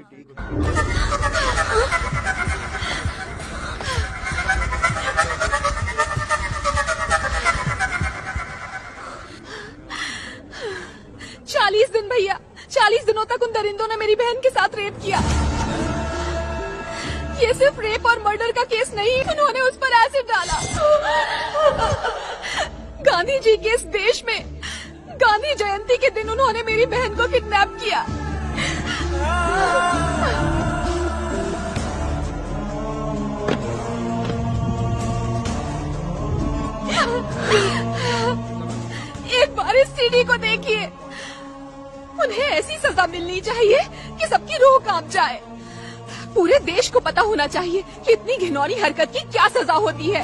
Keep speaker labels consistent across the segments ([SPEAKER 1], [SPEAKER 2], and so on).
[SPEAKER 1] 40 दिन भैया, 40 दिनों तक उन दरिंदों ने मेरी बहन के साथ रेप किया। ये सिर्फ रेप और मर्डर का केस नहीं, उन्होंने उस पर एसिड डाला। गांधी जी के इस देश में गांधी जयंती के दिन उन्होंने मेरी बहन को किडनैप किया। एक बार इस सीडी को देखिए, उन्हें ऐसी सजा मिलनी चाहिए कि सबकी रूह कांप जाए। पूरे देश को पता होना चाहिए कि इतनी घिनौनी हरकत की क्या सजा होती है।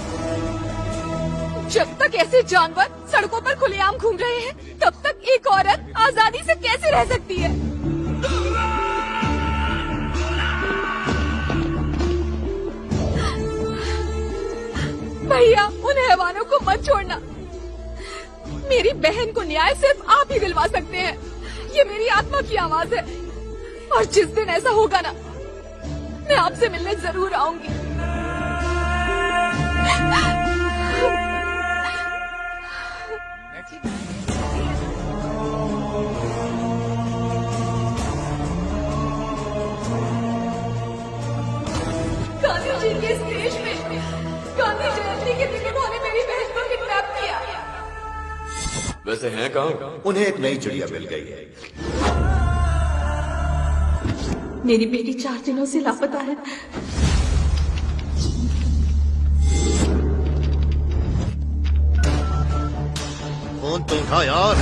[SPEAKER 1] जब तक ऐसे जानवर सड़कों पर खुलेआम घूम रहे हैं, तब तक एक औरत आजादी से कैसे रह सकती है? भैया, उन हैवानों को मत छोड़ना। मेरी बहन को न्याय सिर्फ आप ही दिलवा सकते हैं। ये मेरी आत्मा की आवाज है, और जिस दिन ऐसा होगा ना, मैं आपसे मिलने जरूर आऊंगी। गांधी जी के इस देश में गांधी जयंती के दिन उन्होंने मेरी बहन को किडनैप किया।
[SPEAKER 2] वैसे हैं कहाँ?
[SPEAKER 3] उन्हें एक नई चिड़िया मिल गई है।
[SPEAKER 1] मेरी बेटी 4 दिनों से लापता है।
[SPEAKER 3] फोन तो उठा यार।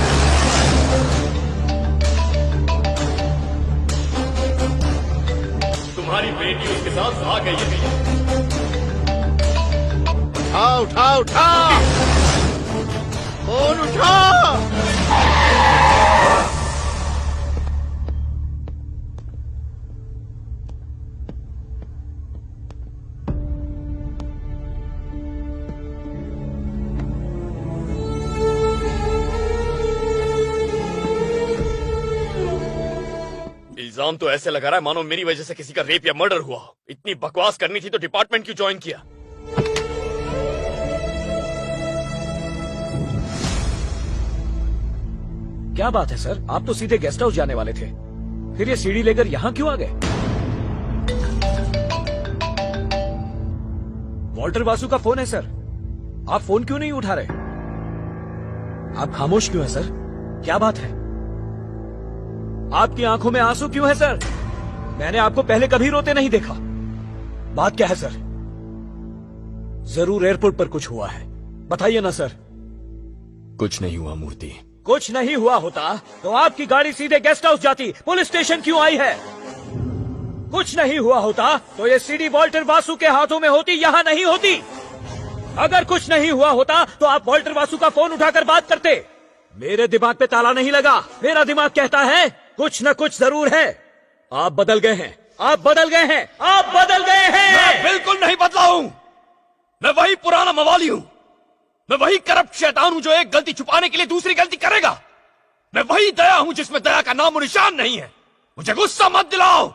[SPEAKER 2] तुम्हारी बेटी उसके साथ आ गई है।
[SPEAKER 3] उठा उठा उठा, फोन उठा।
[SPEAKER 2] इल्जाम तो ऐसे लगा रहा है मानो मेरी वजह से किसी का रेप या मर्डर हुआ। इतनी बकवास करनी थी तो डिपार्टमेंट क्यों ज्वाइन किया?
[SPEAKER 4] क्या बात है सर, आप तो सीधे गेस्ट हाउस जाने वाले थे, फिर ये सीढ़ी लेकर यहाँ क्यों आ गए? वॉल्टर वासु का फोन है सर, आप फोन क्यों नहीं उठा रहे? आप खामोश क्यों हैं सर? क्या बात है? आपकी आंखों में आंसू क्यों है सर? मैंने आपको पहले कभी रोते नहीं देखा। बात क्या है सर? जरूर एयरपोर्ट पर कुछ हुआ है, बताइए ना सर।
[SPEAKER 2] कुछ नहीं हुआ मूर्ति।
[SPEAKER 4] कुछ नहीं हुआ होता तो आपकी गाड़ी सीधे गेस्ट हाउस जाती, पुलिस स्टेशन क्यों आई है? कुछ नहीं हुआ होता तो ये सीडी वॉल्टर वासु के हाथों में होती, यहाँ नहीं होती। अगर कुछ नहीं हुआ होता तो आप वॉल्टर वासु का फोन उठाकर बात करते। मेरे दिमाग पे ताला नहीं लगा, मेरा दिमाग कहता है कुछ न कुछ जरूर है। आप बदल गए हैं, आप बदल गए हैं, आप बदल गए हैं।
[SPEAKER 2] मैं बिल्कुल नहीं बदला हूँ। मैं वही पुराना मवाली हूँ। मैं वही करप्ट शैतान हूँ जो एक गलती छुपाने के लिए दूसरी गलती करेगा। मैं वही दया हूँ जिसमें दया का नामो निशान नहीं है। मुझे गुस्सा मत दिलाओ।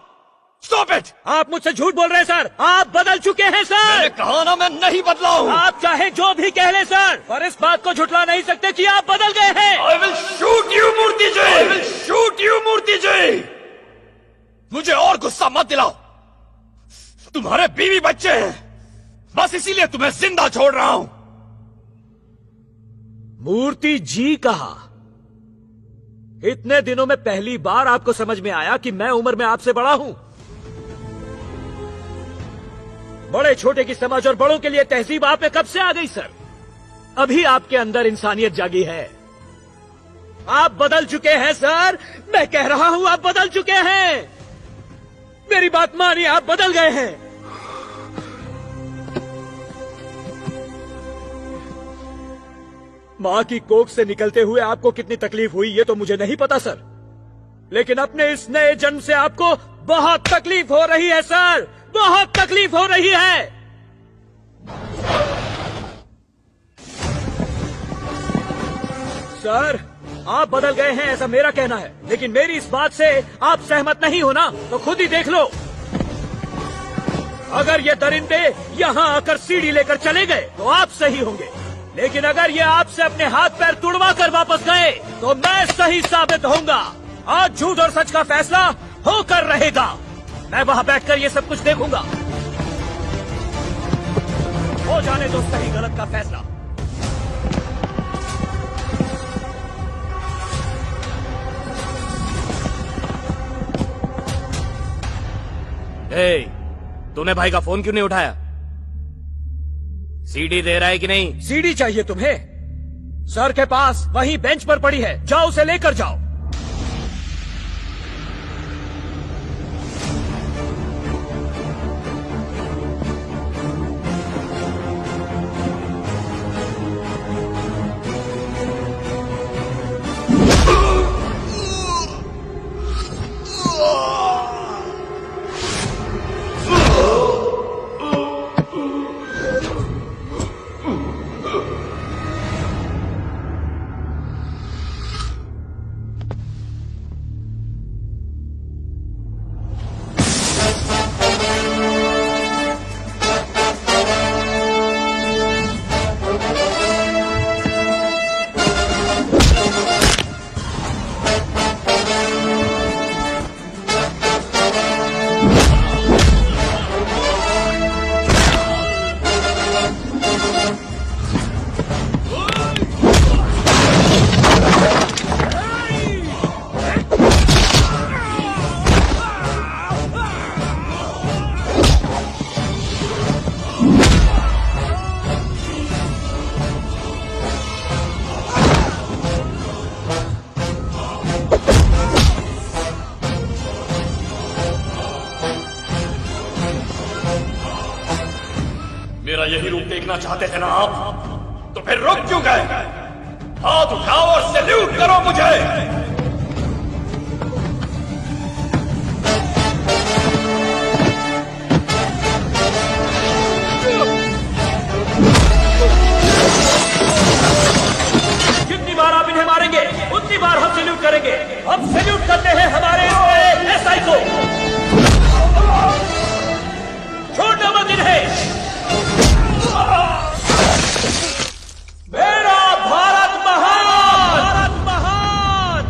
[SPEAKER 2] Stop it.
[SPEAKER 4] आप मुझसे झूठ बोल रहे हैं सर, आप बदल चुके हैं सर।
[SPEAKER 2] मैंने कहा ना मैं नहीं बदला हूँ।
[SPEAKER 4] आप चाहे जो भी कह ले सर, पर इस बात को झुठला नहीं सकते कि आप बदल गए हैं।
[SPEAKER 2] I will shoot you Murthy ji. I will shoot you मूर्ति जी। मुझे और गुस्सा मत दिलाओ। तुम्हारे बीवी बच्चे हैं, बस इसीलिए तुम्हें जिंदा छोड़ रहा हूँ।
[SPEAKER 4] मूर्ति जी कहा। इतने दिनों में पहली बार आपको समझ में आया कि मैं उम्र में आपसे बड़ा हूं। बड़े छोटे की समझ और बड़ों के लिए तहजीब आप में कब से आ गई सर? अभी आपके अंदर इंसानियत जागी है। आप बदल चुके हैं सर, मैं कह रहा हूं आप बदल चुके हैं। मेरी बात मानिए, आप बदल गए हैं। मां की कोख से निकलते हुए आपको कितनी तकलीफ हुई ये तो मुझे नहीं पता सर, लेकिन अपने इस नए जन्म से आपको बहुत तकलीफ हो रही है सर, बहुत तकलीफ हो रही है। सर आप बदल गए हैं ऐसा मेरा कहना है, लेकिन मेरी इस बात से आप सहमत नहीं हो ना, तो खुद ही देख लो। अगर ये दरिंदे यहाँ आकर सीढ़ी लेकर चले गए तो आप सही होंगे, लेकिन अगर ये आपसे अपने हाथ पैर तुड़वा कर वापस गए तो मैं सही साबित होऊंगा। आज झूठ और सच का फैसला होकर रहेगा। मैं वहाँ बैठकर ये सब कुछ देखूंगा। हो जाने दो सही गलत का फैसला।
[SPEAKER 2] तूने भाई का फोन क्यों नहीं उठाया? सीडी दे रहा है कि नहीं?
[SPEAKER 4] सीडी चाहिए तुम्हें? सर के पास वहीं बेंच पर पड़ी है, जाओ उसे लेकर जाओ।
[SPEAKER 2] मेरा यही रूप देखना चाहते थे ना आप, तो फिर रुक क्यों गए? हाथ उठाओ और सैल्यूट करो मुझे।
[SPEAKER 4] जितनी बार आप इन्हें मारेंगे उतनी बार हम सैल्यूट करेंगे। हम सैल्यूट करते हैं हमारे एसआई को। छोड़ना मत इन्हें। मेरा भारत महान, भारत महान,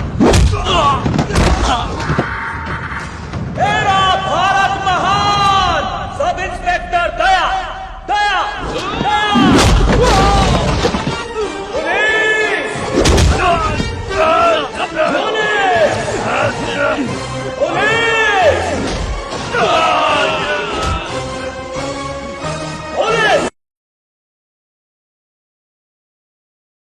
[SPEAKER 4] मेरा भारत महान। सब inspector Daya, Daya, Daya. Police, police, police.